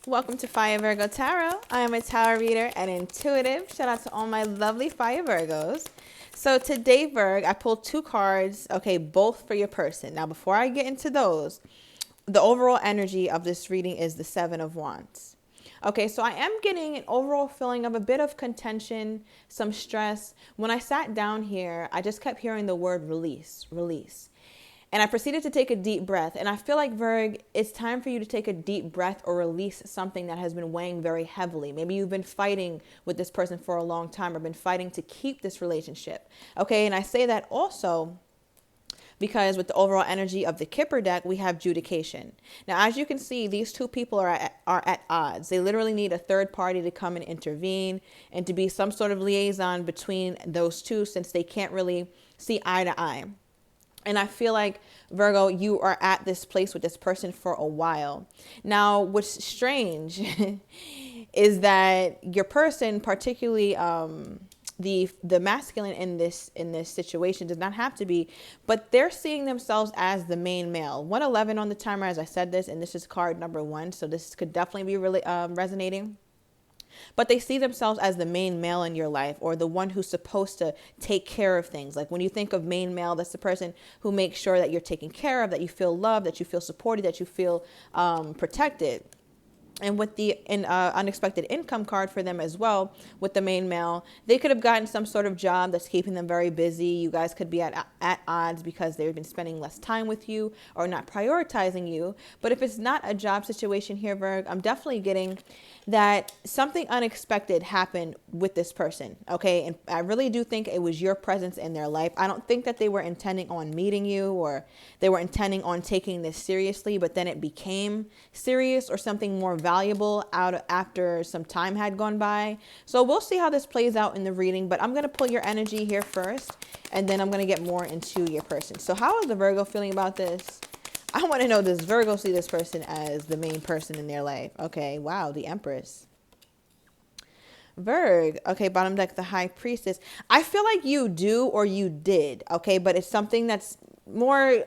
Welcome to Fire Virgo Tarot. I am a tarot reader and intuitive. Shout out to all my lovely Fire Virgos. So today, Virg, I pulled two cards, okay, both for your person. Now, before I get into those, the overall energy of this reading is the Seven of Wands. Okay, so I am getting an overall feeling of a bit of contention, some stress. When I sat down here, I just kept hearing the word release, release. And I proceeded to take a deep breath. And I feel like, Virg, it's time for you to take a deep breath or release something that has been weighing very heavily. Maybe you've been fighting with this person for a long time or been fighting to keep this relationship. Okay, and I say that also because with the overall energy of the Kipper deck, we have judication. Now, as you can see, these two people are at odds. They literally need a third party to come and intervene and to be some sort of liaison between those two, since they can't really see eye to eye. And I feel like, Virgo, you are at this place with this person for a while. Now, what's strange is that your person, particularly the masculine in this situation, does not have to be, but they're seeing themselves as the main male. 111 on the timer, as I said this, and this is card number 1, so this could definitely be really resonating. But they see themselves as the main male in your life, or the one who's supposed to take care of things. Like when you think of main male, that's the person who makes sure that you're taken care of, that you feel loved, that you feel supported, that you feel protected. And with the unexpected income card for them as well, with the main male, they could have gotten some sort of job that's keeping them very busy. You guys could be at odds because they've been spending less time with you or not prioritizing you. But if it's not a job situation here, Virg, I'm definitely getting that something unexpected happened with this person, okay? And I really do think it was your presence in their life. I don't think that they were intending on meeting you or they were intending on taking this seriously, but then it became serious or something more valuable after some time had gone by. So we'll see how this plays out in the reading, but I'm going to pull your energy here first, and then I'm going to get more into your person. So how is the Virgo feeling about this? I want to know, does Virgo see this person as the main person in their life? Okay, wow, the Empress. Virg, okay, bottom deck, the High Priestess. I feel like you do or you did, okay, but it's something that's more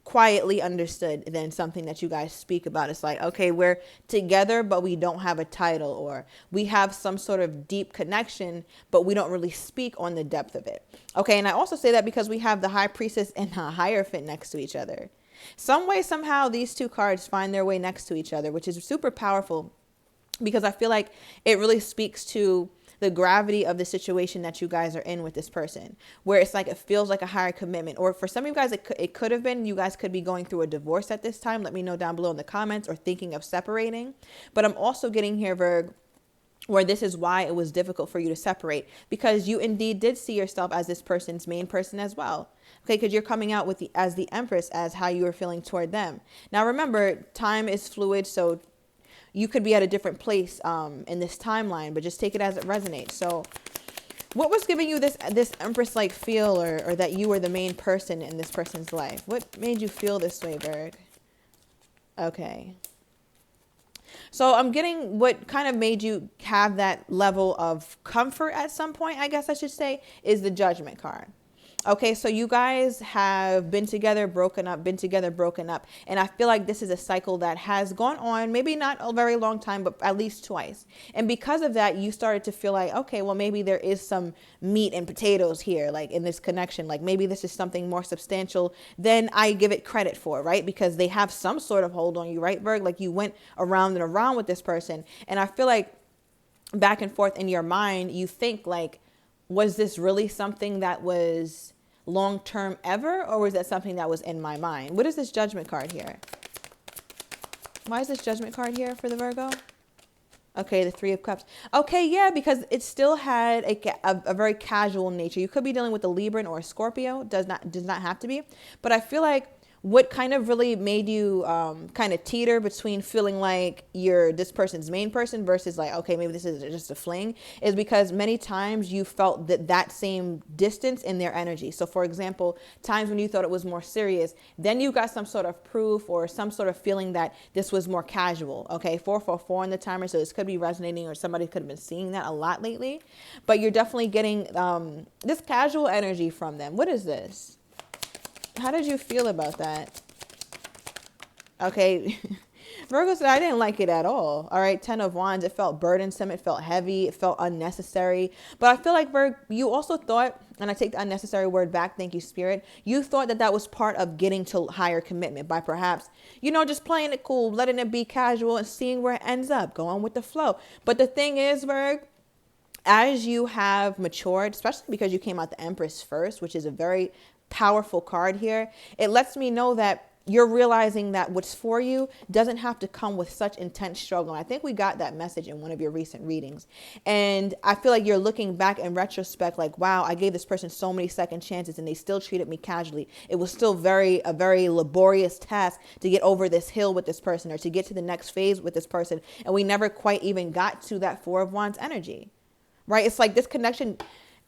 quietly understood than something that you guys speak about. It's like, okay, we're together, but we don't have a title, or we have some sort of deep connection, but we don't really speak on the depth of it. Okay, and I also say that because we have the High Priestess and the Hierophant next to each other. Some way, somehow, these two cards find their way next to each other, which is super powerful because I feel like it really speaks to the gravity of the situation that you guys are in with this person, where it's like it feels like a higher commitment. Or for some of you guys, it could have been, you guys could be going through a divorce at this time. Let me know down below in the comments, or thinking of separating. But I'm also getting here, Virg, where this is why it was difficult for you to separate, because you indeed did see yourself as this person's main person as well. Okay, because you're coming out with as the Empress as how you were feeling toward them. Now remember, time is fluid, so you could be at a different place in this timeline, but just take it as it resonates. So what was giving you this Empress-like feel, or that you were the main person in this person's life? What made you feel this way, Bird? Okay. So I'm getting what kind of made you have that level of comfort at some point, I guess I should say, is the Judgment card. Okay, so you guys have been together, broken up, been together, broken up. And I feel like this is a cycle that has gone on, maybe not a very long time, but at least twice. And because of that, you started to feel like, okay, well, maybe there is some meat and potatoes here, like in this connection. Like maybe this is something more substantial than I give it credit for, right? Because they have some sort of hold on you, right, Virg? Like you went around and around with this person. And I feel like back and forth in your mind, you think like, was this really something that was long-term ever, or was that something that was in my mind? What is this Judgment card here? Why is this Judgment card here for the Virgo? Okay, the Three of Cups. Okay, yeah, because it still had a very casual nature. You could be dealing with a Libran or a Scorpio. Does not have to be. But I feel like what kind of really made you kind of teeter between feeling like you're this person's main person versus like, okay, maybe this is just a fling, is because many times you felt that same distance in their energy. So for example, times when you thought it was more serious, then you got some sort of proof or some sort of feeling that this was more casual. Okay, 444 in the timer, so this could be resonating, or somebody could have been seeing that a lot lately. But you're definitely getting this casual energy from them. What is this? How did you feel about that? Okay. Virgo said, I didn't like it at all. All right. 10 of Wands. It felt burdensome. It felt heavy. It felt unnecessary. But I feel like, Virgo, you also thought, and I take the unnecessary word back. Thank you, Spirit. You thought that that was part of getting to higher commitment by perhaps, just playing it cool, letting it be casual and seeing where it ends up, going with the flow. But the thing is, Virgo, as you have matured, especially because you came out the Empress first, which is a very powerful card here, it lets me know that you're realizing that what's for you doesn't have to come with such intense struggle. And I think we got that message in one of your recent readings. And I feel like you're looking back in retrospect like, wow, I gave this person so many second chances and they still treated me casually. It was still a very laborious task to get over this hill with this person or to get to the next phase with this person. And we never quite even got to that Four of Wands energy, right? It's like this connection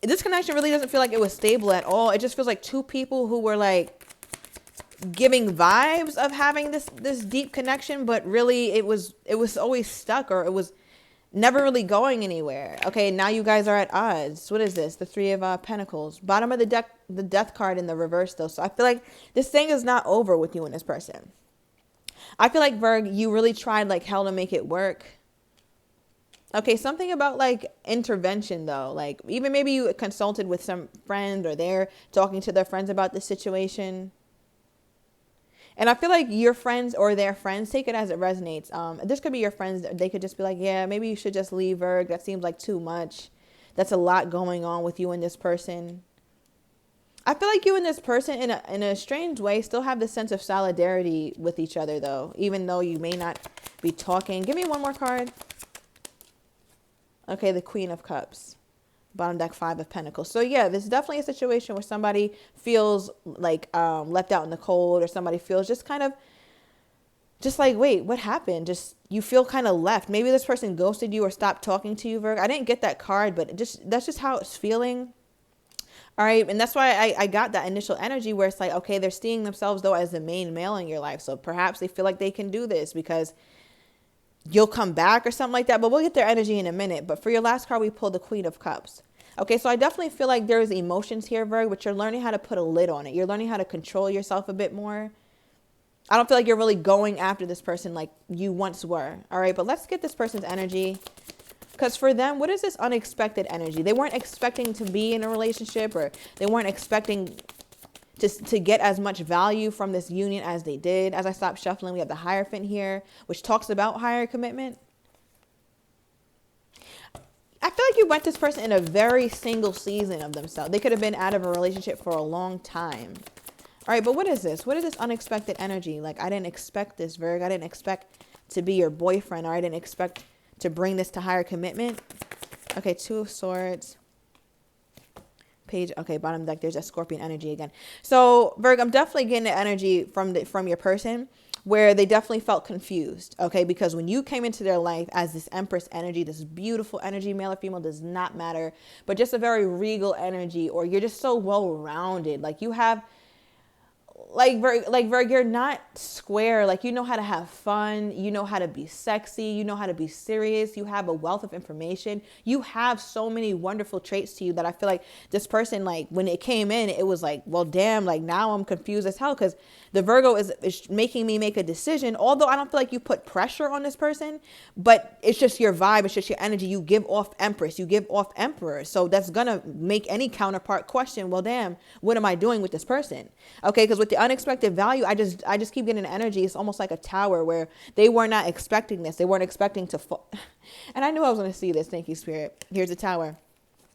really doesn't feel like it was stable at all. It just feels like two people who were like giving vibes of having this deep connection, but really it was always stuck, or it was never really going anywhere. Okay, now you guys are at odds. What is this? The Three of Pentacles. Bottom of the deck, the Death card in the reverse though. So I feel like this thing is not over with you and this person. I feel like, Virg, you really tried like hell to make it work. Okay, something about like intervention though. Like even maybe you consulted with some friend or they're talking to their friends about the situation. And I feel like your friends or their friends, take it as it resonates. This could be your friends. They could just be like, yeah, maybe you should just leave, Virg. That seems like too much. That's a lot going on with you and this person. I feel like you and this person in a strange way still have this sense of solidarity with each other though, even though you may not be talking. Give me one more card. Okay, the Queen of Cups. Bottom deck, Five of Pentacles. So yeah, this is definitely a situation where somebody feels like left out in the cold, or somebody feels just kind of just like, wait, what happened? Just you feel kind of left. Maybe this person ghosted you or stopped talking to you, Virg. I didn't get that card, but that's just how it's feeling. All right, and that's why I got that initial energy where it's like, okay, they're seeing themselves though as the main male in your life. So perhaps they feel like they can do this because you'll come back or something like that, but we'll get their energy in a minute. But for your last card, we pulled the Queen of Cups. Okay, so I definitely feel like there's emotions here, Virg, but you're learning how to put a lid on it. You're learning how to control yourself a bit more. I don't feel like you're really going after this person like you once were. All right, but let's get this person's energy. Because for them, what is this unexpected energy? They weren't expecting to be in a relationship, or they weren't expecting to get as much value from this union as they did. As I stopped shuffling, we have the Hierophant here, which talks about higher commitment. I feel like you went this person in a very single season of themselves. They could have been out of a relationship for a long time. All right, but what is this? What is this unexpected energy? Like, I didn't expect this, Virg. I didn't expect to be your boyfriend, or I didn't expect to bring this to higher commitment. Okay, Two of Swords. Page, okay, bottom deck, there's that Scorpion energy again. So, Virg, I'm definitely getting the energy from your person where they definitely felt confused, okay? Because when you came into their life as this Empress energy, this beautiful energy, male or female, does not matter, but just a very regal energy, or you're just so well-rounded. Like you have, like Virg, you're not square. Like you know how to have fun. You know how to be sexy. You know how to be serious. You have a wealth of information. You have so many wonderful traits to you that I feel like this person, like when it came in, it was like, well, damn, like now I'm confused as hell because the Virgo is making me make a decision. Although I don't feel like you put pressure on this person, but it's just your vibe. It's just your energy. You give off Empress. You give off Emperor. So that's going to make any counterpart question, well, damn, what am I doing with this person? Okay, because with the unexpected value, I just keep getting energy. It's almost like a tower where they were not expecting this. They weren't expecting to fall. And I knew I was going to see this. Thank you, Spirit. Here's a tower.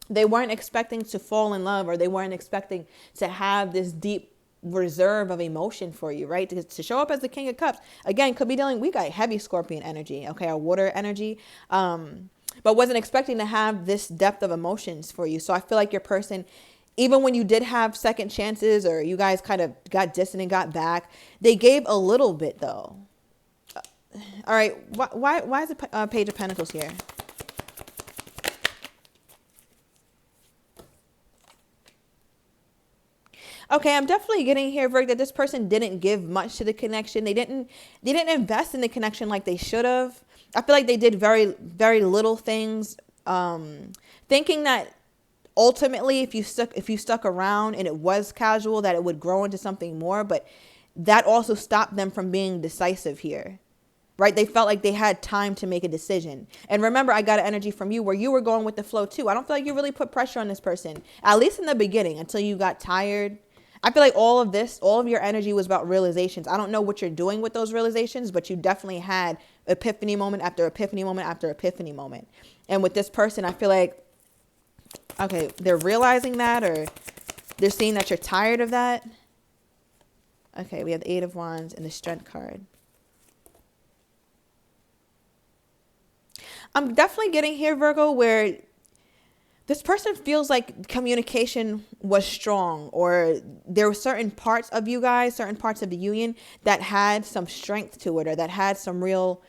They weren't expecting to fall in love, or they weren't expecting to have this deep reserve of emotion for you, right? To show up as the King of Cups. Again, could be dealing, we got heavy Scorpion energy, okay, our water energy. But wasn't expecting to have this depth of emotions for you. So I feel like your person, even when you did have second chances, or you guys kind of got distant and got back, they gave a little bit though. All right, why is the Page of Pentacles here? Okay, I'm definitely getting here, Virg, that this person didn't give much to the connection. They didn't invest in the connection like they should have. I feel like they did very, very little things, thinking that ultimately if you stuck around and it was casual, that it would grow into something more. But that also stopped them from being decisive here. right? They felt like they had time to make a decision. And remember, I got an energy from you where you were going with the flow too. I don't feel like you really put pressure on this person, at least in the beginning, until you got tired. I feel like all of your energy was about realizations. I don't know what you're doing with those realizations, but you definitely had epiphany moment after epiphany moment after epiphany moment. And with this person, I feel like, okay, they're realizing that, or they're seeing that you're tired of that. Okay, we have the Eight of Wands and the Strength card. I'm definitely getting here, Virgo, where this person feels like communication was strong, or there were certain parts of you guys, certain parts of the union that had some strength to it, or that had some real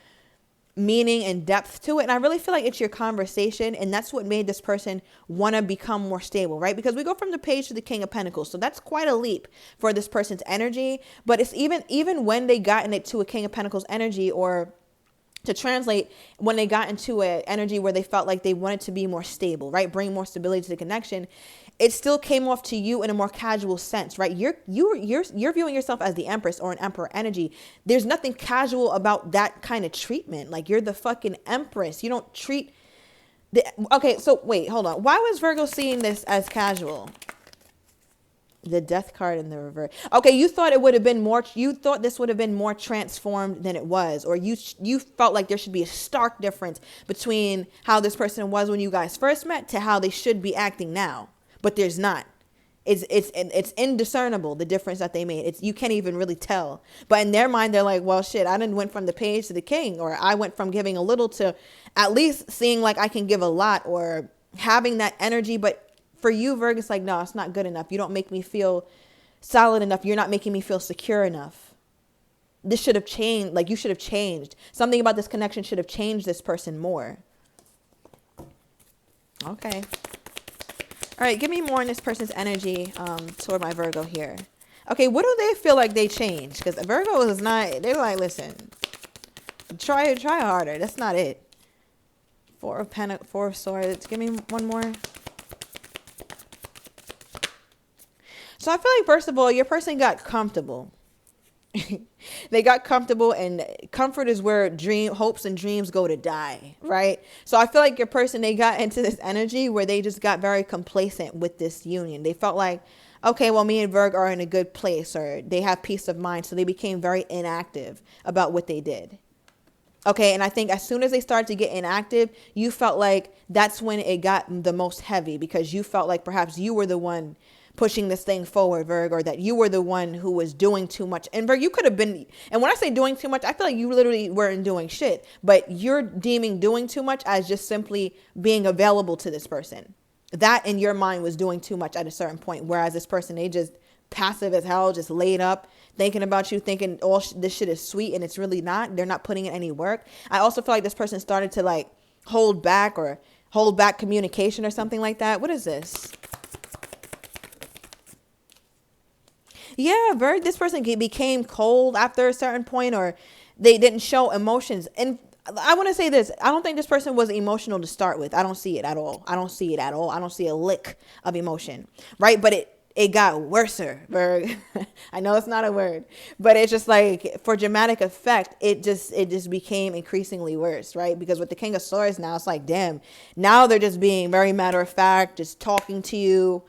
meaning and depth to it. And I really feel like it's your conversation, and that's what made this person want to become more stable, right? Because we go from the Page to the King of Pentacles, so that's quite a leap for this person's energy. But it's even when they got into a King of Pentacles energy, or to translate, when they got into an energy where they felt like they wanted to be more stable, right? Bring more stability to the connection. It still came off to you in a more casual sense, right? You're viewing yourself as the Empress or an Emperor energy. There's nothing casual about that kind of treatment. Like, you're the fucking Empress. You don't treat okay, so wait, hold on. Why was Virgo seeing this as casual? The Death card in the reverse. Okay, you thought it would have been more, you thought this would have been more transformed than it was, or you felt like there should be a stark difference between how this person was when you guys first met to how they should be acting now. But there's not. It's indiscernible, the difference that they made. You can't even really tell. But in their mind, they're like, well, shit, I didn't went from the Page to the King, or I went from giving a little to at least seeing like I can give a lot, or having that energy. But for you, Virgo, it's like, no, it's not good enough. You don't make me feel solid enough. You're not making me feel secure enough. This should have changed. Like, you should have changed. Something about this connection should have changed this person more. Okay. All right, give me more on this person's energy toward my Virgo here. Okay, what do they feel like they changed? Because Virgo is not, they're like, listen, try harder. That's not it. Four of Swords. Give me one more. So I feel like, first of all, your person got comfortable. They got comfortable, and comfort is where hopes and dreams go to die, right? So I feel like your person, they got into this energy where they just got very complacent with this union. They felt like, okay, well, me and Virg are in a good place, or they have peace of mind. So they became very inactive about what they did. Okay, and I think as soon as they started to get inactive, you felt like that's when it got the most heavy, because you felt like perhaps you were the one pushing this thing forward, Virg, or that you were the one who was doing too much. And Virg, you could have been, and when I say doing too much, I feel like you literally weren't doing shit, but you're deeming doing too much as just simply being available to this person. That in your mind was doing too much at a certain point, whereas this person, they just passive as hell, just laid up, thinking about you, thinking all this shit is sweet, and it's really not. They're not putting in any work. I also feel like this person started to like hold back communication or something like that. What is this? Yeah, Virg, this person became cold after a certain point, or they didn't show emotions. And I want to say this. I don't think this person was emotional to start with. I don't see it at all. I don't see a lick of emotion, right? But it got worser, Virg. I know it's not a word, but it's just like, for dramatic effect, it just became increasingly worse, right? Because with the King of Swords now, it's like, damn, now they're just being very matter of fact, just talking to you.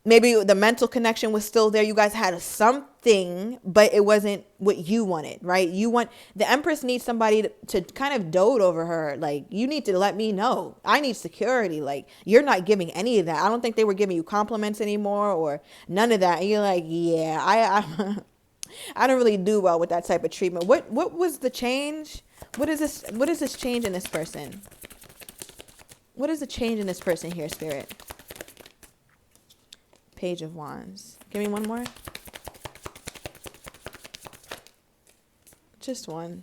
Maybe the mental connection was still there. You guys had something, but it wasn't what you wanted, right? The Empress needs somebody to kind of dote over her. Like, you need to let me know. I need security. Like, you're not giving any of that. I don't think they were giving you compliments anymore, or none of that. And you're like, yeah, I don't really do well with that type of treatment. What was the change? What is this change in this person? What is the change in this person here, Spirit? Page of Wands. Give me one more. Just one.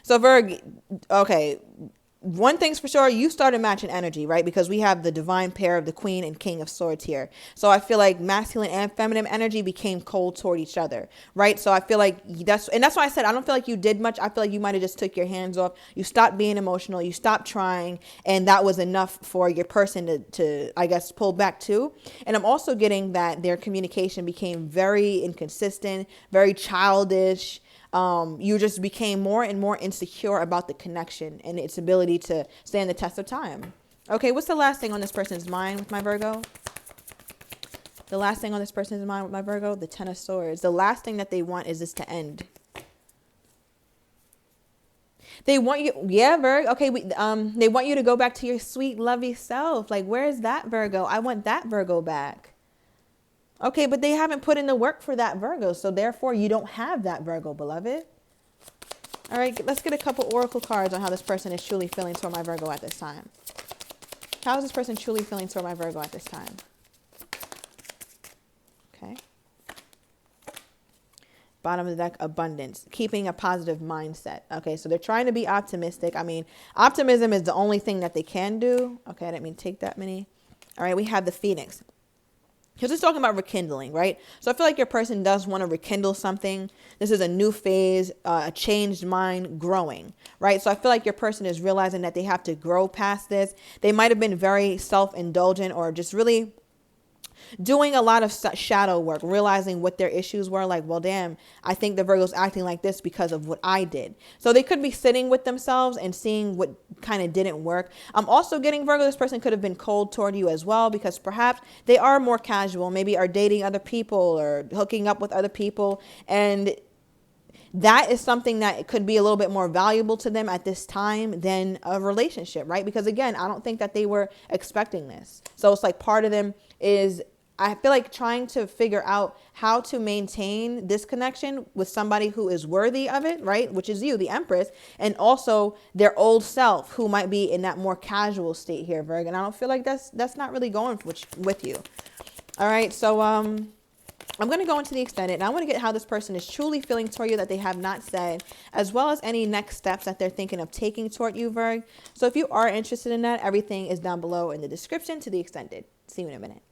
So Virg, okay, one thing's for sure, you started matching energy, right? Because we have the divine pair of the Queen and King of Swords here. So I feel like masculine and feminine energy became cold toward each other, right? So I feel like that's why I said I don't feel like you did much. I feel like you might have just took your hands off. You stopped being emotional. You stopped trying, and that was enough for your person to I guess, pull back too. And I'm also getting that their communication became very inconsistent, very childish. You just became more and more insecure about the connection and its ability to stand the test of time. Okay, what's the last thing on this person's mind with my Virgo? The last thing on this person's mind with my Virgo, the Ten of Swords. The last thing that they want is this to end. They want you, yeah, Virgo. Okay, they want you to go back to your sweet, lovey self. Like, where's that Virgo? I want that Virgo back. Okay, but they haven't put in the work for that Virgo, so therefore you don't have that Virgo, beloved. All right, let's get a couple oracle cards on how this person is truly feeling toward my Virgo at this time. How is this person truly feeling toward my Virgo at this time? Okay. Bottom of the deck, abundance, keeping a positive mindset. Okay, so they're trying to be optimistic. I mean, optimism is the only thing that they can do. Okay, I didn't mean to take that many. All right, we have the Phoenix. He's just talking about rekindling, right? So I feel like your person does want to rekindle something. This is a new phase, a changed mind, growing, right? So I feel like your person is realizing that they have to grow past this. They might have been very self-indulgent or just really doing a lot of shadow work, realizing what their issues were. Like, well, damn, I think the Virgo's acting like this because of what I did. So they could be sitting with themselves and seeing what kind of didn't work. I'm also getting, Virgo, this person could have been cold toward you as well, because perhaps they are more casual, maybe are dating other people or hooking up with other people. And that is something that could be a little bit more valuable to them at this time than a relationship, right? Because again, I don't think that they were expecting this. So it's like part of them is, I feel like, trying to figure out how to maintain this connection with somebody who is worthy of it, right? Which is you, the Empress, and also their old self who might be in that more casual state here, Virgo. And I don't feel like that's not really going with you. All right, so I'm going to go into the extended, and I want to get how this person is truly feeling toward you that they have not said, as well as any next steps that they're thinking of taking toward you, Virgo. So if you are interested in that, everything is down below in the description to the extended. See you in a minute.